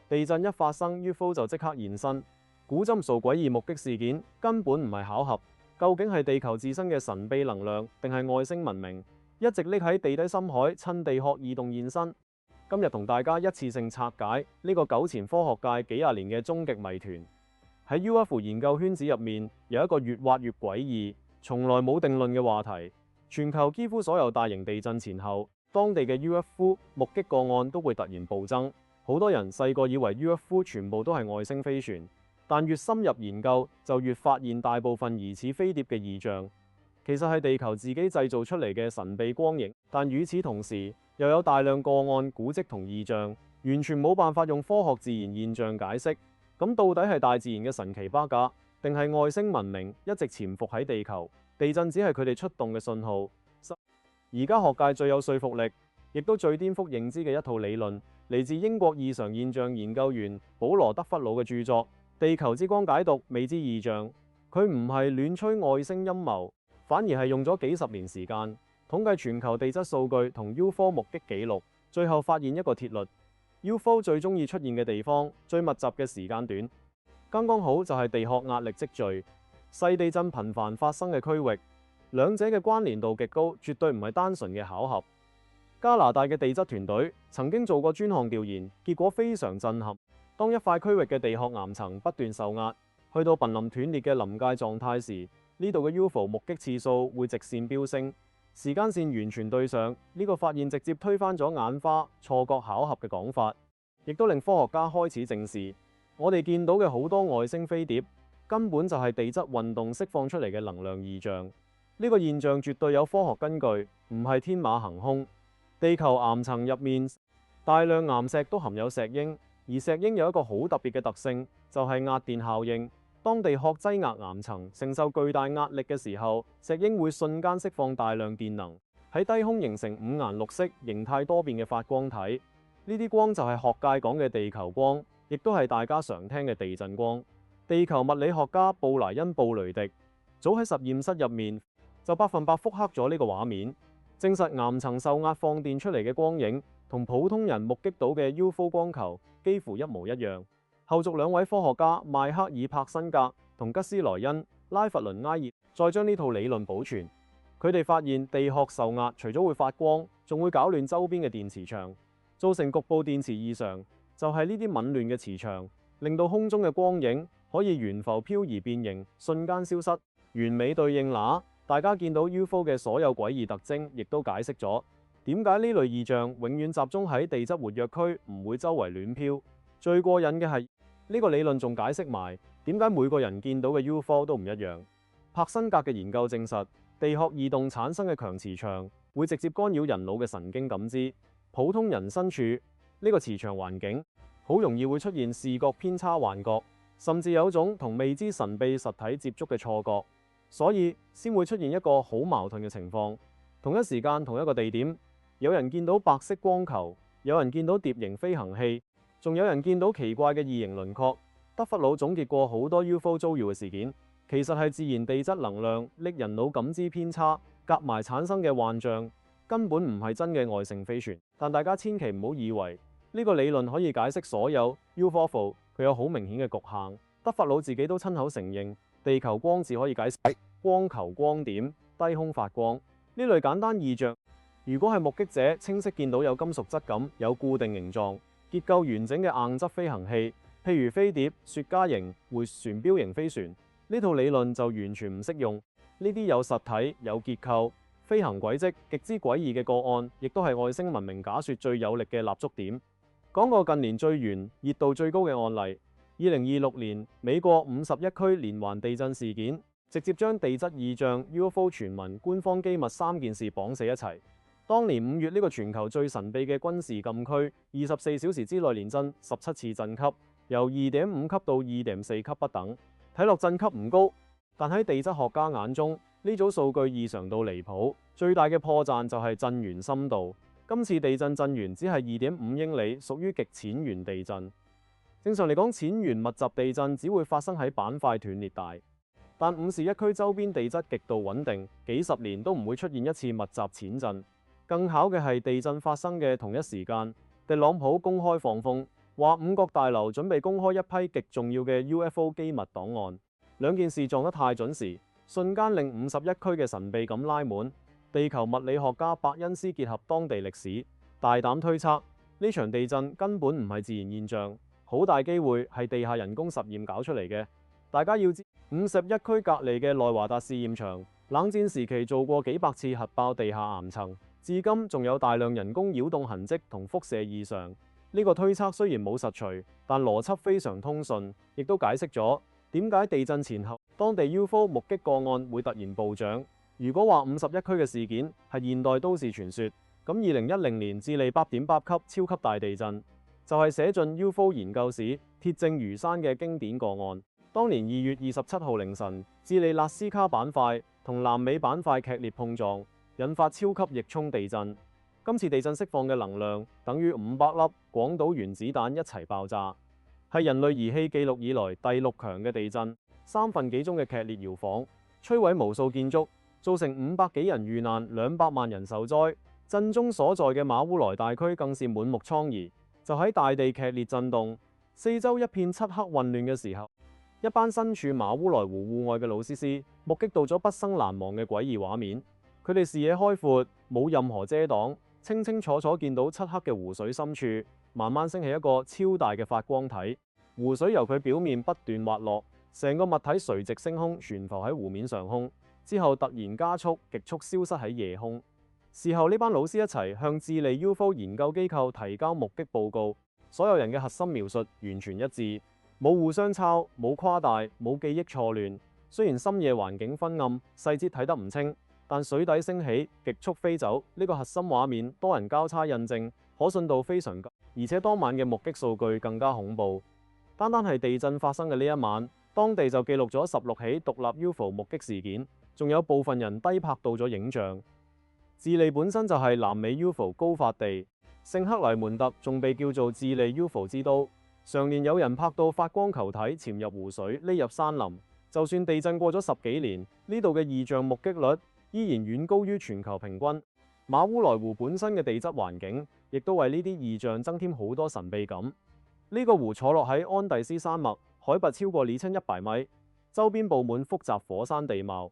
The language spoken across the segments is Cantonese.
地震一發生 ，UFO 就即刻現身。古針數詭異目擊事件根本唔係巧合，究竟係地球自身嘅神秘能量，定係外星文明一直匿喺地底深海，趁地殼異動現身？今日同大家一次性拆解呢個糾纏科學界幾廿年嘅終極謎團。喺 UFO 研究圈子入面，有一個越挖越詭異、從來冇定論嘅話題。全球幾乎所有大型地震前後，當地嘅 UFO 目擊個案都會突然暴增。好多人細個以為 UFO 全部都係外星飛船，但越深入研究就越發現大部分疑似飛碟嘅異象，其實係地球自己製造出嚟嘅神秘光影。但與此同時，又有大量個案古蹟同異象，完全冇辦法用科學自然現象解釋。咁到底係大自然嘅神奇巴架，定係外星文明一直潛伏喺地球？地震只係佢哋出動嘅信號。而家學界最有說服力，亦都最顛覆認知嘅一套理論，嚟自英國異常現象研究員保羅德弗魯嘅著作《地球之光解讀未知異象》。佢唔係亂吹外星陰謀，反而係用咗幾十年時間統計全球地質數據同 UFO 目擊記錄，最後發現一個鐵律：UFO 最中意出現嘅地方、最密集嘅時間段，剛剛好就係地殼壓力積聚、細地震頻繁發生嘅區域。兩者嘅關聯度極高，絕對唔係單純嘅巧合。加拿大嘅地質團隊曾經做過專項調研，結果非常震撼。當一塊區域嘅地殼岩層不斷受壓，去到瀕臨斷裂嘅臨界狀態時，呢度嘅 UFO 目擊次數會直線飆升，時間線完全對上。呢個發現直接推翻咗眼花、錯覺、巧合嘅講法，亦都令科學家開始正視我哋見到嘅好多外星飛碟根本就係地質運動釋放出嚟嘅能量異象。呢個現象絕對有科學根據，唔係天馬行空。地球岩層入面大量岩石都含有石英，而石英有一個好特別嘅特性，就係壓電效應。當地殼擠壓岩層承受巨大壓力嘅時候，石英會瞬間釋放大量電能，喺低空形成五顏六色、形態多變嘅發光體。呢啲光就係學界講嘅地球光，亦都係大家常聽嘅地震光。地球物理學家布萊恩·布雷迪早喺實驗室入面就100%複刻咗呢個畫面，證實岩層受壓放電出嚟嘅光影同普通人目擊到嘅 UFO 光球幾乎一模一樣。後續兩位科學家邁克爾·柏辛格同吉斯萊恩·拉弗倫埃爾再將呢套理論保存。佢哋發現地殼受壓除咗會發光，仲會搞亂周邊嘅電磁場，造成局部電磁異常。就係呢啲紊亂嘅磁場，令到空中嘅光影可以懸浮漂移變形，瞬間消失，完美對應大家見到 UFO 嘅所有詭異特徵，亦都解釋咗點解呢類異象永遠集中喺地質活躍區，唔會周圍亂飄。最過癮嘅係呢個理論仲解釋埋點解每個人見到嘅 UFO 都唔一樣。柏辛格嘅研究證實，地殼異動產生嘅強磁場會直接干擾人腦嘅神經感知。普通人身處呢個磁場環境，好容易會出現視覺偏差幻覺，甚至有種同未知神秘實體接觸嘅錯覺。所以先會出現一個好矛盾嘅情況，同一時間同一個地點，有人見到白色光球，有人見到碟形飛行器，仲有人見到奇怪嘅異形輪廓。德弗魯總結過好多 UFO 遭遇嘅事件，其實係自然地質能量令人腦感知偏差夾埋產生嘅幻象，根本唔係真嘅外星飛船。但大家千祈唔好以為呢個理論可以解釋所有 UFO， 佢有好明顯嘅局限。德弗魯自己都親口承認，地球光只可以解釋光球、光點、低空發光呢類簡單異象。如果係目擊者清晰見到有金屬質感、有固定形狀、結構完整嘅硬質飛行器，譬如飛碟、雪茄型、迴旋鏢型飛船，呢套理論就完全唔適用。呢啲有實體、有結構、飛行軌跡極之詭異嘅個案，亦都係外星文明假說最有力嘅立足點。講個近年最懸、熱度最高嘅案例：2026年美國51區連環地震事件，直接將地質異象、UFO 傳聞、官方機密3件事綁死一齊。當年5月呢個全球最神秘嘅軍事禁區，24小時之內連震17次震級，由2.5級到2.4級不等。睇落震級唔高，但喺地質學家眼中，呢組數據異常到離譜。最大嘅破綻就係震源深度。今次地震震源只係2.5英里，屬於極淺源地震。正常嚟講，淺源密集地震只會發生喺板塊斷裂帶，但伍士一區周邊地質極度穩定，幾十年都唔會出現一次密集淺震。更巧嘅係，地震發生嘅同一時間，特朗普公開放風，話五角大樓準備公開一批極重要嘅 UFO 機密檔案。兩件事撞得太準時，瞬間令51區嘅神秘感拉滿。地球物理學家伯恩斯結合當地歷史，大膽推測呢場地震根本唔係自然現象，好大機會係地下人工實驗搞出嚟嘅。大家要知，51區隔離嘅內華達試驗場，冷戰時期做過幾百次核爆地下岩層，至今仲有大量人工擾動痕跡同輻射異常。呢個推測雖然冇實錘，但邏輯非常通順，亦都解釋咗點解地震前後當地 UFO 目擊個案會突然暴漲。如果話51區嘅事件係現代都市傳說，咁2010年智利8.8級超級大地震就係寫進 UFO 研究史鐵證如山嘅經典個案。當年2月27號凌晨，智利納斯卡板塊同南美板塊劇烈碰撞，引發超級逆衝地震。今次地震釋放嘅能量等於500粒廣島原子彈一齊爆炸，係人類儀器記錄以來第6強嘅地震，3分幾鐘嘅劇烈搖晃，摧毀無數建築，造成500幾人遇難，200萬人受災。震中所在嘅馬烏萊大區更是滿目瘡痍。就喺大地劇烈震動、四周一片漆黑混亂嘅時候，一班身處馬烏萊湖戶外嘅老師師目擊到咗畢生難忘嘅詭異畫面。佢哋視野開闊，冇任何遮擋，清清楚楚見到漆黑嘅湖水深處慢慢升起一個超大嘅發光體，湖水由佢表面不斷滑落，成個物體垂直升空，懸浮喺湖面上空，之後突然加速，極速消失喺夜空。事後呢班老師一齊向智利 UFO 研究機構提交目擊報告，所有人嘅核心描述完全一致，冇互相抄，冇誇大，冇記憶錯亂。雖然深夜環境昏暗，細節睇得唔清，但水底升起，極速飛走呢個核心畫面，多人交叉印證，可信度非常高。而且當晚嘅目擊數據更加恐怖，單單係地震發生嘅呢一晚，當地就記錄咗16起獨立 UFO 目擊事件，仲有部分人低拍到咗影像。智利本身就係南美 UFO 高發地，聖克黎門特仲被叫做智利 UFO 之都，常年有人拍到發光球體潛入湖水、匿入山林。就算地震過咗10幾年，呢度嘅異象目擊率依然遠高於全球平均。馬烏萊湖本身嘅地質環境，亦都為呢啲異象增添好多神秘感。呢個湖坐落喺安第斯山脈，海拔超過2100米，周邊佈滿複雜火山地貌，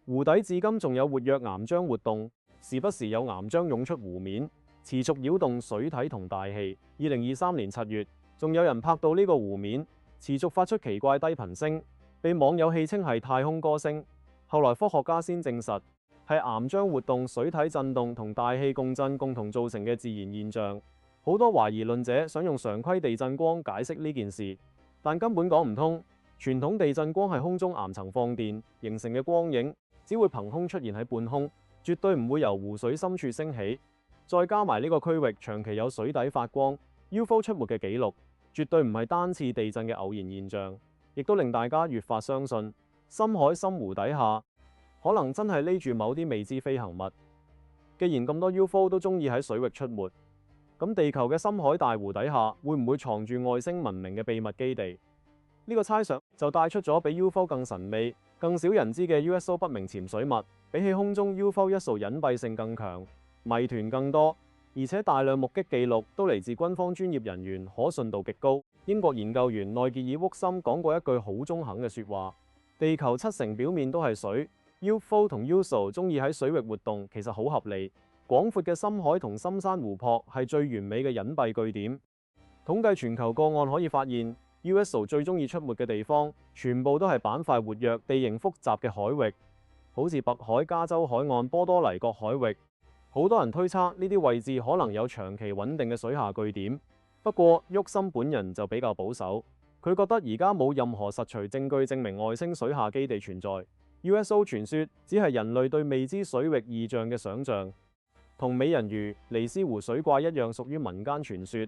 湖底至今仲有活躍岩漿活動。時不時有岩漿湧出湖面，持續擾動水體同大氣。2023年7月，仲有人拍到呢個湖面持續發出奇怪低頻聲，被網友戲稱係太空歌聲。後來科學家先證實係岩漿活動、水體震動同大氣共振共同造成嘅自然現象。好多懷疑論者想用常規地震光解釋呢件事，但根本講唔通。傳統地震光係空中岩層放電形成嘅光影，只會憑空出現喺半空，絕對唔會由湖水深處升起。再加埋呢個區域長期有水底發光、UFO 出沒嘅記錄，絕對唔係單次地震嘅偶然現象，亦都令大家越發相信深海深湖底下可能真係匿住某啲未知飛行物。既然咁多 UFO 都中意喺水域出沒，咁地球嘅深海大湖底下會唔會藏住外星文明嘅秘密基地？呢個猜想就帶出咗比 UFO 更神秘、更少人知嘅 USO 不明潛水物，比起空中 UFO 一掃隱蔽性更強，謎團更多，而且大量目擊記錄都嚟自軍方專業人員，可信度極高。英國研究員內傑爾沃森講過一句好中肯嘅説話：地球70%表面都係水 ，UFO 同 USO 中意喺水域活動，其實好合理。廣闊嘅深海同深山湖泊係最完美嘅隱蔽據點。統計全球個案可以發現，USO 最中意出沒嘅地方，全部都係板塊活躍、地形複雜嘅海域，好似北海、加州海岸、波多黎各海域。好多人推測呢啲位置可能有長期穩定嘅水下據點。不過，沃森本人就比較保守，佢覺得而家冇任何實錘證據證明外星水下基地存在。USO 傳說只係人類對未知水域異象嘅想像，同美人魚、尼斯湖水怪一樣屬於民間傳說。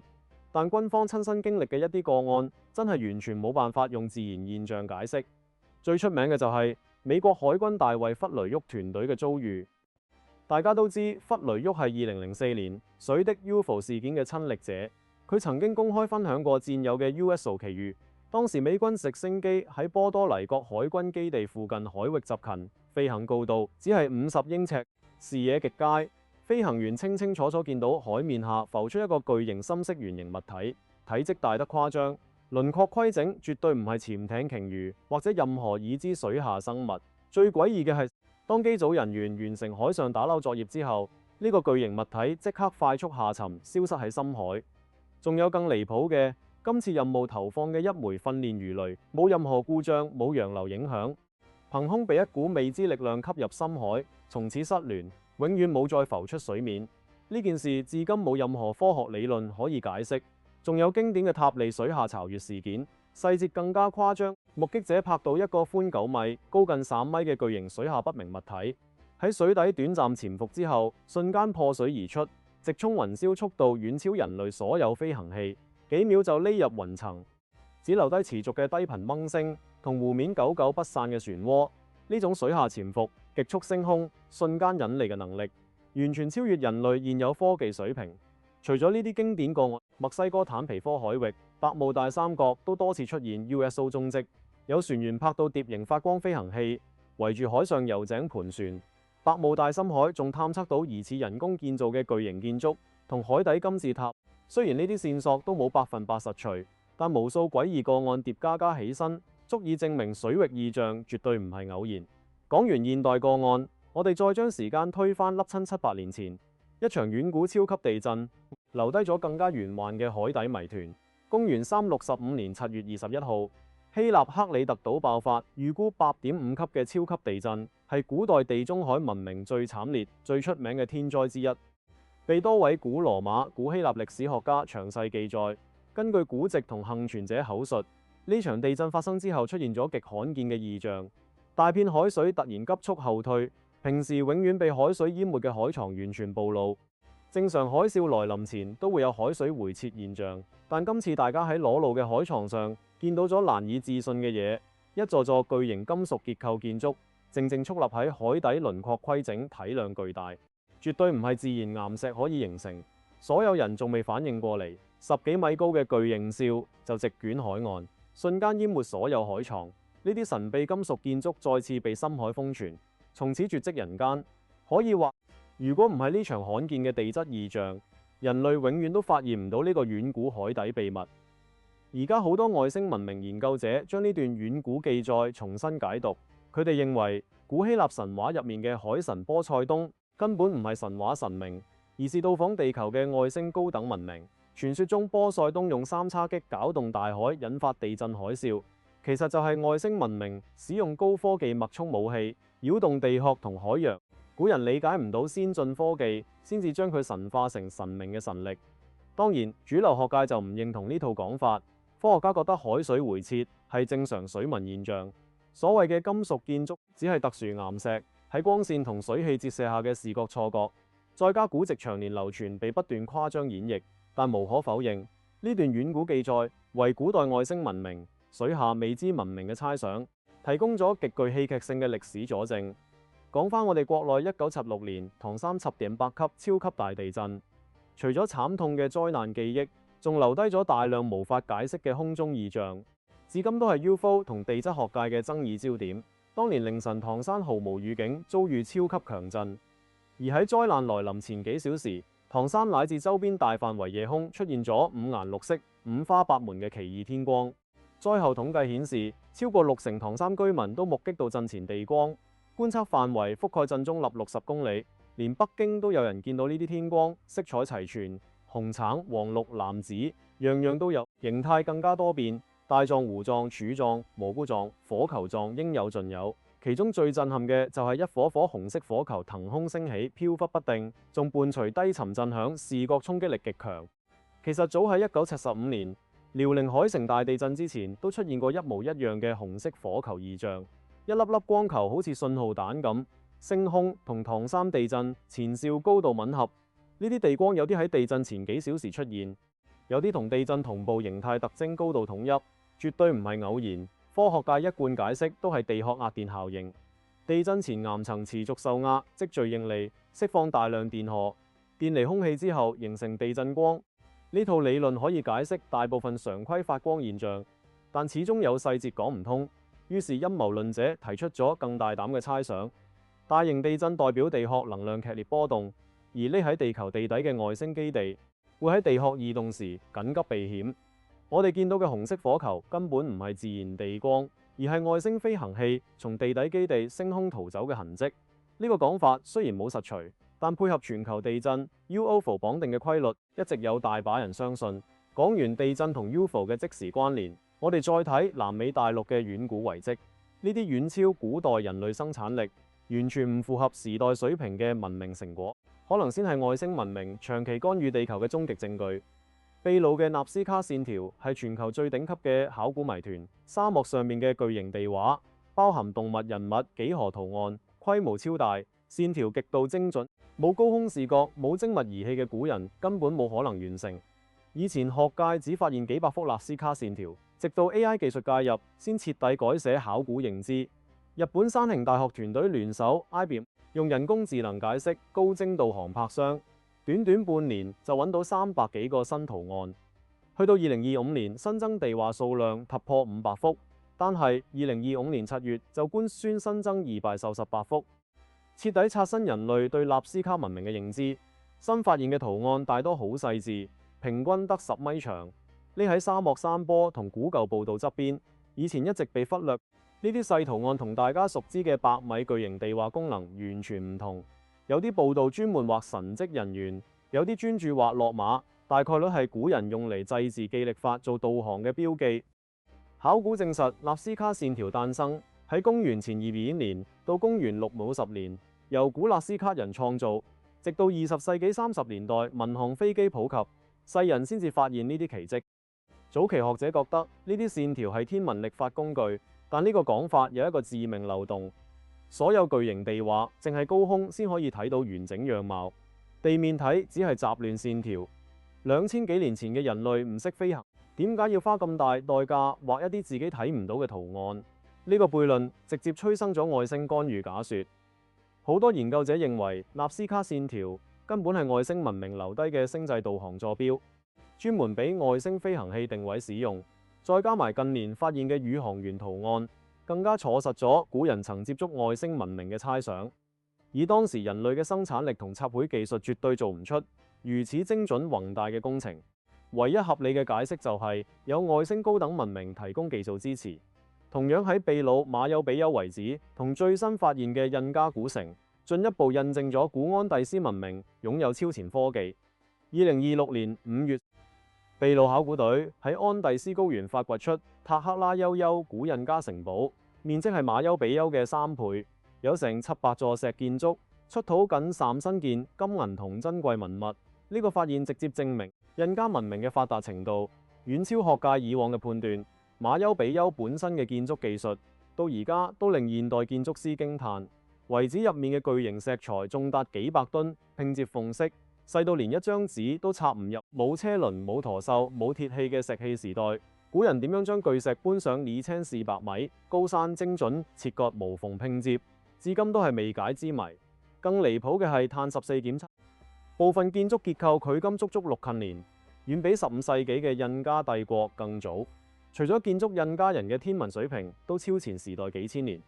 但軍方親身經歷嘅一啲個案，真係完全冇辦法用自然現象解釋。最出名嘅就係美國海軍大衛弗雷沃團隊嘅遭遇。大家都知弗雷沃係2004年水的 UFO 事件嘅親歷者，佢曾經公開分享過戰友嘅 USO 奇遇。當時美軍直升機喺波多黎各海軍基地附近海域執勤，飛行高度只係50英尺，視野極佳。飛行員清清楚楚見到海面下浮出一個巨型深色圓形物體，體積大得誇張，輪廓規整，絕對唔係潛艇鯨魚或者任何已知水下生物。最詭異嘅係，當機組人員完成海上打撈作業之後，呢個巨型物體即刻快速下沉，消失喺深海。仲有更離譜嘅，今次任務投放嘅一枚訓練魚雷冇任何故障，冇洋流影響，憑空被一股未知力量吸入深海，從此失聯，永遠冇再浮出水面。呢件事至今冇任何科學理論可以解釋。仲有經典嘅塔利水下巢穴事件，細節更加誇張。目擊者拍到一個寬9米、高近3米嘅巨型水下不明物體喺水底短暫潛伏之後，瞬間破水而出，直衝雲霄速度遠超人類所有飛行器，幾秒就匿入雲層，只留低持續嘅低頻嗡聲同湖面久久不散嘅漩渦。呢種水下潛伏、極速升空、瞬間引力嘅能力，完全超越人類現有科技水平。除咗呢啲經典個案，墨西哥坦皮科海域、百慕大三角都多次出現 USO 蹤跡，有船員拍到碟形發光飛行器圍住海上油井盤旋。百慕大深海仲探測到疑似人工建造嘅巨型建築同海底金字塔。雖然呢啲線索都冇100%實錘，但無數詭異個案疊加起身，足以證明水域異象絕對唔係偶然。講完現代個案，我哋再將時間推返粒親700年前，一場遠古超級地震留低咗更加玄幻嘅海底謎團。公元365年7月21號，希臘克里特島爆發預估8.5級嘅超級地震，係古代地中海文明最慘烈、最出名嘅天災之一，被多位古羅馬、古希臘歷史學家詳細記載。根據古籍同幸存者口述，呢場地震發生之後出現咗極罕見嘅異象，大片海水突然急速後退，平時永遠被海水淹沒嘅海床完全暴露。正常海嘯來臨前都會有海水回撤現象，但今次大家喺裸露嘅海床上見到咗難以置信嘅嘢，一座座巨型金屬結構建築靜靜矗立喺海底，輪廓規整，體量巨大，絕對唔係自然岩石可以形成。所有人仲未反應過嚟，10幾米高嘅巨型嘯就席捲海岸，瞬間淹沒所有海床。呢啲神秘金屬建築再次被深海封存，從此絕跡人間。可以話，如果唔係呢場罕見嘅地質異象，人類永遠都發現唔到呢個遠古海底秘密。而家好多外星文明研究者將呢段遠古記載重新解讀，佢哋認為古希臘神話入面嘅海神波塞冬根本唔係神話神明，而是到訪地球嘅外星高等文明。傳說中波塞冬用3叉戟攪動大海，引發地震海嘯，其實就係外星文明使用高科技脈衝武器擾動地殼同海洋。古人理解唔到先進科技，先至將佢神化成神明嘅神力。當然，主流學界就唔認同呢套講法。科學家覺得海水回撤係正常水文現象，所謂嘅金屬建築只係特殊岩石喺光線同水汽折射下嘅視覺錯覺，再加古籍長年流傳被不斷誇張演繹。但無可否認，呢段遠古記載為古代外星文明、水下未知文明嘅猜想提供咗極具戲劇性嘅歷史佐證。講返我哋國內1976年唐山10.8級超級大地震，除咗慘痛嘅災難記憶，仲留低咗大量無法解釋嘅空中異象，至今都係 UFO 同地質學界嘅爭議焦點。當年凌晨唐山毫無預警遭遇超級強震，而喺災難來臨前幾小時，唐山乃至周邊大範圍夜空出現咗五顏六色、五花八門嘅奇異天光。災後統計顯示，超過60%唐山居民都目擊到震前地光。觀測範圍覆蓋震中立60公里，連北京都有人見到呢啲天光，色彩齊全，紅橙黃綠藍紫，樣樣都有，形態更加多變，帶狀、弧狀、柱狀、蘑菇狀、火球狀，應有盡有。其中最震撼嘅就係一顆顆紅色火球騰空升起，飄忽不定，仲伴隨低沉震響，視覺衝擊力極強。其實早喺1975年遼寧海城大地震之前，都出現過一模一樣嘅紅色火球異象。一粒粒光球好似信號彈咁升空，同唐山地震前兆高度吻合。呢啲地光有啲喺地震前幾小時出現，有啲同地震同步，形態特徵高度統一，絕對唔係偶然。科學界一貫解釋都係地殼壓電效應。地震前岩層持續受壓，積聚應力，釋放大量電荷，電離空氣之後形成地震光。呢套理論可以解釋大部分常規發光現象，但始終有細節講唔通。於是陰謀論者提出咗更大膽嘅猜想：大型地震代表地殼能量劇烈波動，而匿喺地球地底嘅外星基地會喺地殼異動時緊急避險。我哋見到嘅紅色火球根本唔係自然地光，而係外星飛行器從地底基地升空逃走嘅痕跡。呢個講法雖然冇實錘，但配合全球地震 UFO 綁定嘅規律，一直有大把人相信。講完地震同 UFO 嘅即時關聯，我哋再睇南美大陸嘅遠古遺跡，呢啲遠超古代人類生產力，完全唔符合時代水平嘅文明成果，可能先係外星文明長期干預地球嘅終極證據。秘魯嘅納斯卡線條係全球最頂級嘅考古謎團，沙漠上面嘅巨型地畫，包含動物、人物、幾何圖案，規模超大，線條極度精準，冇高空視覺、冇精密儀器嘅古人根本冇可能完成。以前學界只發現幾百幅納斯卡線條，直到 AI 技術介入，先徹底改寫考古認知。日本山形大學團隊聯手 IBM， 用人工智能解釋高精度航拍箱，短短半年就揾到300幾個新圖案。去到2025年，新增地畫數量突破500幅，但係2025年7月就官宣新增218幅，徹底刷新人類對納斯卡文明嘅認知。新發現嘅圖案大多好細緻，平均得10米長，匿喺沙漠山坡同古舊步道側邊，以前一直被忽略。呢啲細圖案同大家熟知嘅百米巨型地畫功能完全唔同，有啲步道專門畫神蹟人員，有啲專注畫落馬，大概率係古人用嚟祭祀記曆法做導航嘅標記。考古證實納斯卡線條誕生喺公元前200年到公元650年，由古納斯卡人創造，直到20世紀30年代民航飛機普及，世人先至發現呢啲奇蹟。早期學者覺得呢啲線條係天文歷法工具，但呢個講法有一個致命漏洞，所有巨型地畫淨係高空先可以睇到完整樣貌，地面睇只係雜亂線條。2000幾年前嘅人類唔識飛行，點解要花咁大代價畫一啲自己睇唔到嘅圖案？呢個悖論直接催生咗外星干預假說。好多研究者認為納斯卡線條根本係外星文明留低嘅星際導航坐標，專門俾外星飛行器定位使用。再加埋近年發現嘅宇航員圖案，更加坐實咗古人曾接觸外星文明嘅猜想。以當時人類嘅生產力同測繪技術，絕對做唔出如此精準宏大嘅工程。唯一合理嘅解釋就係有外星高等文明提供技術支持。同樣喺秘魯馬丘比丘遺址同最新發現嘅印加古城，進一步印證咗古安第斯文明擁有超前科技。2026年5月，秘魯考古隊喺安第斯高原發掘出塔克拉丘丘古印加城堡，面積係馬丘比丘嘅3倍，有成700座石建築，出土僅3新件金銀銅珍貴文物。呢個發現直接證明印加文明嘅發達程度遠超學界以往嘅判斷。馬丘比丘本身嘅建築技術到而家都令現代建築師驚嘆。遺址入面嘅巨型石材重達幾百噸，拼接縫隙，細到連一張紙都插唔入。冇車輪、冇駝獸、冇鐵器嘅石器時代，古人點樣將巨石搬上里青400米高山，精準切割無縫拼接，至今都係未解之謎。更離譜嘅係碳14檢測，部分建築結構距今足足6近年，遠比15世紀嘅印加帝國更早。除咗建築印加人嘅天文水平都超前時代幾千年。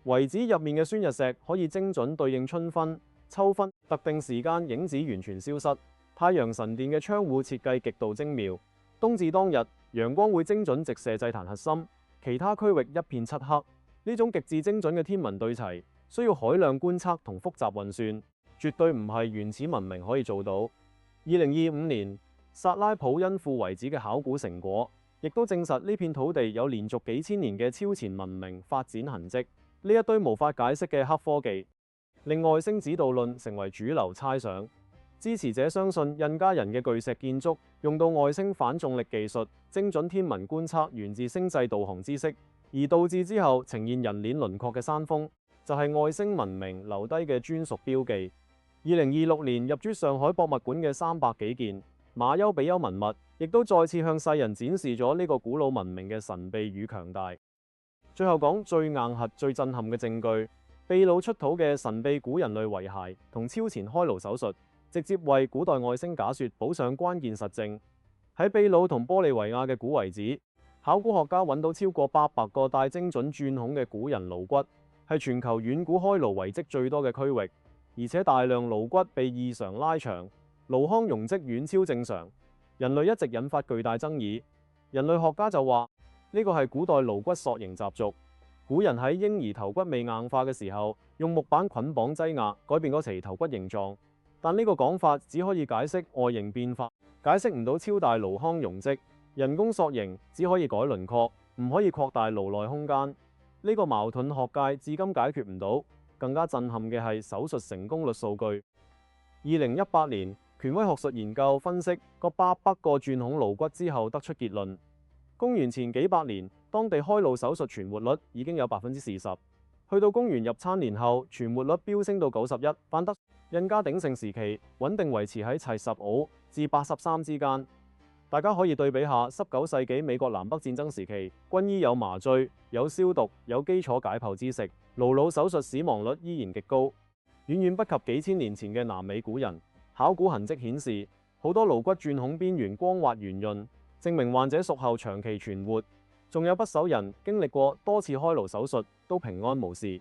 遺址入面嘅宣日石可以精準對應春分、秋分特定時間，影子完全消失。太陽神殿嘅窗戶設計極度精妙，冬至當日陽光會精準直射祭壇核心，其他區域一片漆黑。呢種極致精準嘅天文對齊，需要海量觀測同複雜運算，絕對唔係原始文明可以做到。2025年薩拉普恩庫遺址嘅考古成果，亦都證實呢片土地有連續幾千年嘅超前文明發展痕跡。呢一堆無法解釋嘅黑科技，令外星指導論成為主流猜想。支持者相信印加人嘅巨石建築用到外星反重力技術，精準天文觀測源自星際導航知識，而導致之後呈現人臉輪廓嘅山峰，就係外星文明留低嘅專屬標記。2026年入駐上海博物館嘅300幾件馬丘比丘文物，亦都再次向世人展示咗呢個古老文明嘅神秘與強大。最後講最硬核、最震撼嘅證據，秘魯出土嘅神秘古人類遺骸同超前開顱手術，直接為古代外星假說補上關鍵實證。喺秘魯同玻利維亞嘅古遺址，考古學家揾到超過800個帶精準鑽孔嘅古人顱骨，係全球遠古開顱遺跡最多嘅區域，而且大量顱骨被異常拉長，顱腔容積遠超正常。人類一直引發巨大爭議，人類學家就話呢個係古代顱骨塑形習俗。古人喺嬰兒頭骨未硬化嘅時候，用木板捆綁擠壓，改變嗰其頭骨形狀。但呢個講法只可以解釋外形變化，解釋唔到超大顱腔容積。人工塑形只可以改輪廓，唔可以擴大顱內空間。呢個矛盾學界至今解決唔到。更加震撼嘅係手術成功率數據。2018年，權威學術研究分析個800個鑽孔顱骨之後，得出結論：公元前幾百年，當地開顱手術存活率已經有40%，去到公元入餐年後，存活率飆升到91%，反得印加鼎盛時期穩定維持喺75至83之間。大家可以對比下19世紀美國南北戰爭時期，軍醫有麻醉、有消毒、有基礎解剖知識，顱腦手術死亡率依然極高，遠遠不及幾千年前嘅南美古人。考古痕跡顯示，好多顱骨鑽孔邊緣光滑圓潤，證明患者術後長期存活。仲有不少人經歷過多次開顱手術都平安無事。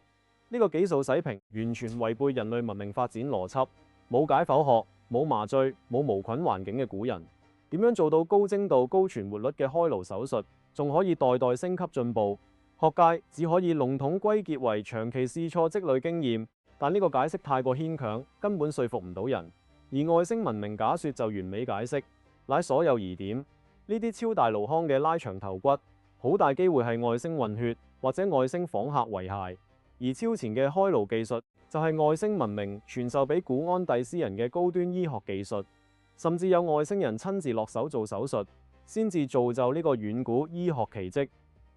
呢個幾數洗平完全違背人類文明發展邏輯，冇解剖學、冇麻醉、冇無菌環境嘅古人，點樣做到高精度、高存活率嘅開顱手術，仲可以代代升級進步？學界只可以籠統歸結為長期試錯積累經驗，但呢個解釋太過牽強，根本說服唔到人。而外星文明假說就完美解釋，乃所有疑點。呢啲超大顱腔嘅拉長頭骨，好大機會係外星混血或者外星訪客遺骸。而超前嘅開顱技術就係外星文明傳授俾古安第斯人嘅高端醫學技術。甚至有外星人親自落手做手術，先至造就呢個遠古醫學奇蹟。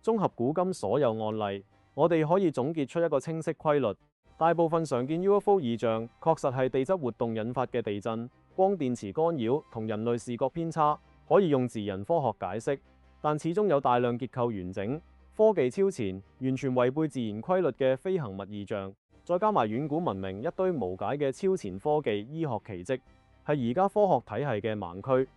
綜合古今所有案例，我哋可以總結出一個清晰規律：大部分常見 UFO 異象確實係地質活動引發嘅地震、光電磁干擾同人類視覺偏差，可以用自然科學解釋。但始終有大量結構完整、科技超前、完全違背自然規律嘅飛行物異象，再加埋遠古文明一堆無解嘅超前科技醫學奇蹟，係而家科學體系嘅盲區。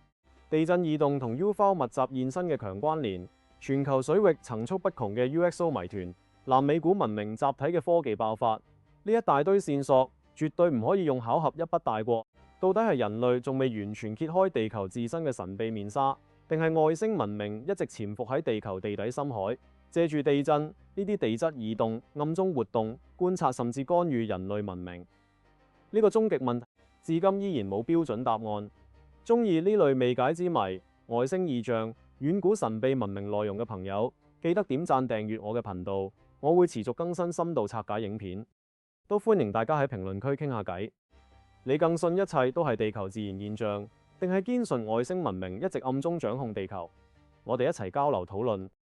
地震異動同 UFO 密集現身嘅強關聯，全球水域層出不窮嘅 UXO 謎團，南美古文明集體嘅科技爆發，呢一大堆線索絕對唔可以用巧合一筆帶過。到底係人類仲未完全揭開地球自身嘅神秘面紗，定係外星文明一直潛伏喺地球地底深海，借住地震呢啲地質異動暗中活動、觀察甚至干預人類文明？呢個終極問題至今依然冇標準答案。鍾意呢類未解之謎、外星異象、遠古神秘文明內容嘅朋友，記得點讚訂閱我嘅頻道，我會持續更新深度拆解影片，都歡迎大家喺評論區傾下偈。你更信一切都係地球自然現象，定係堅信外星文明一直暗中掌控地球？我哋一齊交流討論。